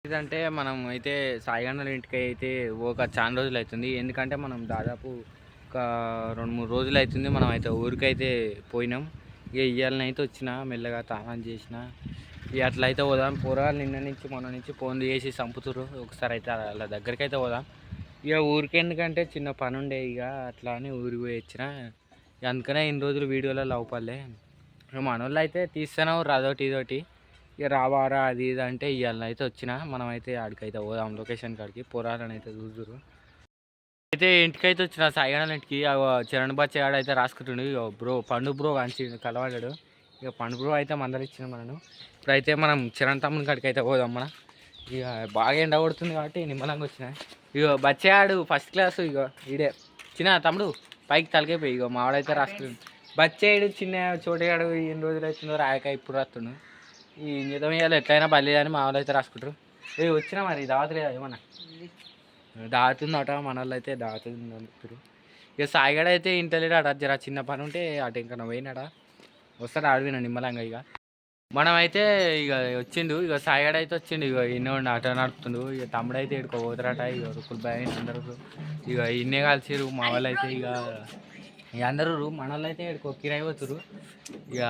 ఇదంటే మనం అయితే సాయిగండ్ల ఇంటికి అయితే ఒక చాలా రోజులు అవుతుంది. ఎందుకంటే మనం దాదాపు ఒక 2-3 రోజులు అవుతుంది మనం అయితే ఊరికైతే పోయినాం. ఇక ఇయ్యాలనైతే వచ్చిన మెల్లగా తానం చేసిన ఇక అట్లా అయితే పోదాం. పోరాలు నిన్న నుంచి మొన్న నుంచి ఫోన్ చేసి చంపుతురు. ఒకసారి అయితే వాళ్ళ దగ్గరికి అయితే పోదాం. ఇక ఊరికి ఎందుకంటే చిన్న పని ఉండే ఇక అట్లా అని ఊరికి పోయి వచ్చిన. అందుకనే ఇన్ని రోజులు వీడియోలలో అవుపడలే. మనోళ్ళు అయితే తీస్తున్నావు అదొకటి ఇదొకటి. ఇక రావారా అది ఇది అంటే ఇవాళ అయితే వచ్చిన మనమైతే ఆడికైతే పోదాం లొకేషన్ కాడికి పోరాలని అయితే చూదురు. అయితే ఇంటికైతే వచ్చిన సాయిగణాల ఇంటికి చరణ్ బచ్చ ఆడైతే రాసుకుంటుండు. ఇక బ్రో పండు బ్రో మంచి కలవాడాడు. ఇక పండు బ్రో అయితే మందలు ఇచ్చిన మనను. ఇప్పుడైతే మనం చరణ్ తమ్ముని కాడికి అయితే పోదాం మన. ఇక బాగా ఎండ కొడుతుంది కాబట్టి నిమ్మలంగా వచ్చిన. ఇక బచ్చాడు ఫస్ట్ క్లాస్. ఇక ఈడే చిన్న తమ్ముడు పైకి తలకైపోయి ఇక మావాడైతే రాసుకుంటు. బచ్చాడు చిన్న చోటగాడు ఎన్ని రోజులు అవుతుందో రాయక ఇప్పుడు రాస్తుండు. ఈ నిజం ఇవ్వాలి ఎట్లయినా బలి అని మా వాళ్ళు అయితే రాసుకుంటారు. ఏ వచ్చినా మరి దావత్ లేదా ఏమన్నా దాతుందట మన వాళ్ళు అయితే దాతుంది అంటారు. ఇక సాయిగడ అయితే ఇంటలేడు అట జర చిన్న పని ఉంటే అటు ఇంకా పోయినాడా వస్తాడు ఆడవినా నిమ్మలంగా. ఇక మనమైతే ఇక వచ్చిండు. ఇక సాయిగడ అయితే వచ్చిండు. ఇక ఇన్నో ఆట నడుపుతుండు. ఇక తమ్ముడు అయితే ఇక్కడికి పోతారట. ఇక రుకులు భయ అందరూ ఇక ఇన్నే కలిసిరు మా వాళ్ళు అయితే. ఇక అందరూ మన వాళ్ళు అయితే ఇక్కడికి కిరాయి పోతురు. ఇక